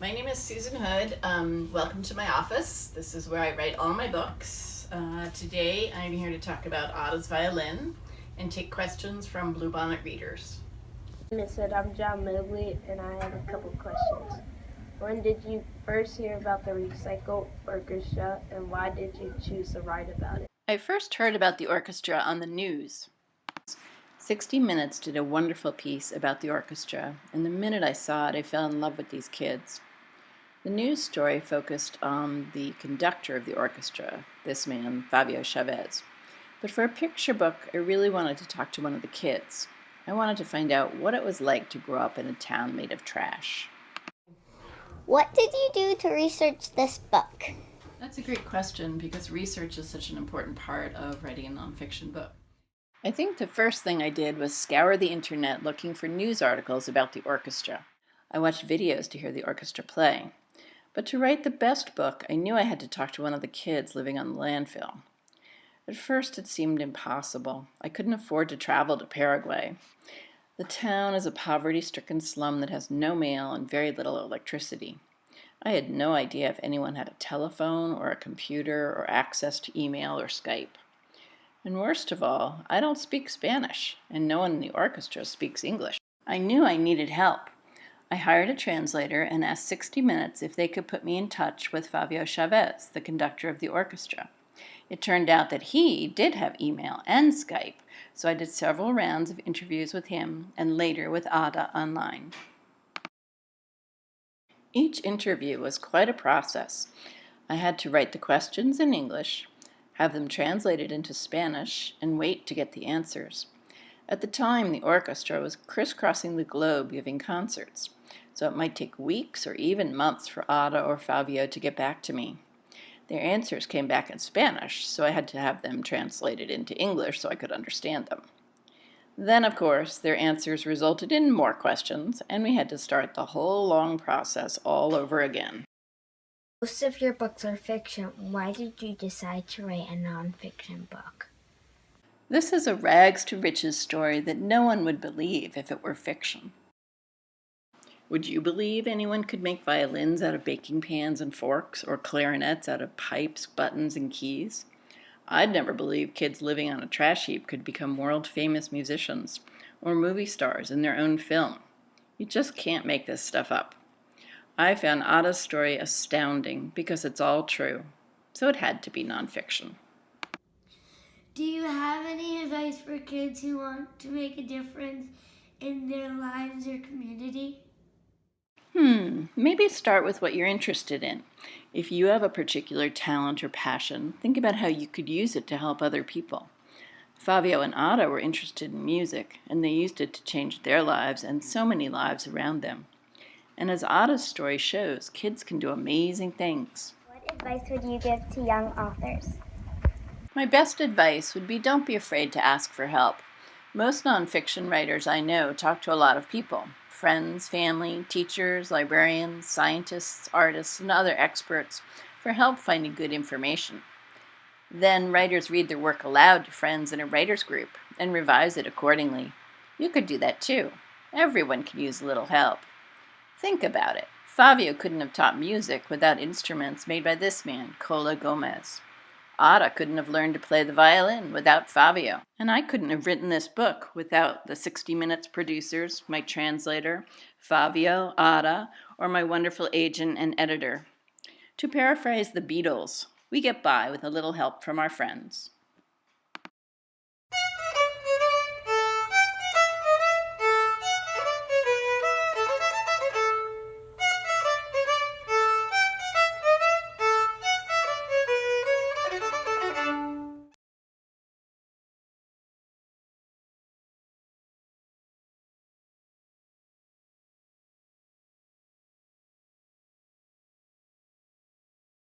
My name is Susan Hood. Welcome to my office. This is where I write all my books. Today I'm here to talk about Ada's violin and take questions from Bluebonnet readers. Miss Hood, I'm John Mobley, and I have a couple questions. When did you first hear about the Recycle Orchestra, and why did you choose to write about it? I first heard about the orchestra on the news. 60 Minutes did a wonderful piece about the orchestra, and the minute I saw it, I fell in love with these kids. The news story focused on the conductor of the orchestra, this man, Fabio Chavez. But for a picture book, I really wanted to talk to one of the kids. I wanted to find out what it was like to grow up in a town made of trash. What did you do to research this book? That's a great question because research is such an important part of writing a nonfiction book. I think the first thing I did was scour the internet looking for news articles about the orchestra. I watched videos to hear the orchestra play. But to write the best book, I knew I had to talk to one of the kids living on the landfill. At first, it seemed impossible. I couldn't afford to travel to Paraguay. The town is a poverty-stricken slum that has no mail and very little electricity. I had no idea if anyone had a telephone or a computer or access to email or Skype. And worst of all, I don't speak Spanish, and no one in the orchestra speaks English. I knew I needed help. I hired a translator and asked 60 Minutes if they could put me in touch with Fabio Chavez, the conductor of the orchestra. It turned out that he did have email and Skype, so I did several rounds of interviews with him and later with Ada online. Each interview was quite a process. I had to write the questions in English, have them translated into Spanish, and wait to get the answers. At the time, the orchestra was crisscrossing the globe giving concerts, so it might take weeks or even months for Ada or Fabio to get back to me. Their answers came back in Spanish, so I had to have them translated into English so I could understand them. Then, of course, their answers resulted in more questions, and we had to start the whole long process all over again. Most of your books are fiction. Why did you decide to write a nonfiction book? This is a rags to riches story that no one would believe if it were fiction. Would you believe anyone could make violins out of baking pans and forks, or clarinets out of pipes, buttons, and keys? I'd never believe kids living on a trash heap could become world-famous musicians, or movie stars in their own film. You just can't make this stuff up. I found Ada's story astounding because it's all true, so it had to be nonfiction. Do you have any advice for kids who want to make a difference in their lives or community? Maybe start with what you're interested in. If you have a particular talent or passion, think about how you could use it to help other people. Fabio and Ada were interested in music, and they used it to change their lives and so many lives around them. And as Ada's story shows, kids can do amazing things. What advice would you give to young authors? My best advice would be don't be afraid to ask for help. Most nonfiction writers I know talk to a lot of people, friends, family, teachers, librarians, scientists, artists, and other experts for help finding good information. Then writers read their work aloud to friends in a writer's group and revise it accordingly. You could do that too. Everyone can use a little help. Think about it. Fabio couldn't have taught music without instruments made by this man, Cola Gomez. Ada couldn't have learned to play the violin without Fabio. And I couldn't have written this book without the 60 Minutes producers, my translator, Fabio, Ada, or my wonderful agent and editor. To paraphrase the Beatles, we get by with a little help from our friends.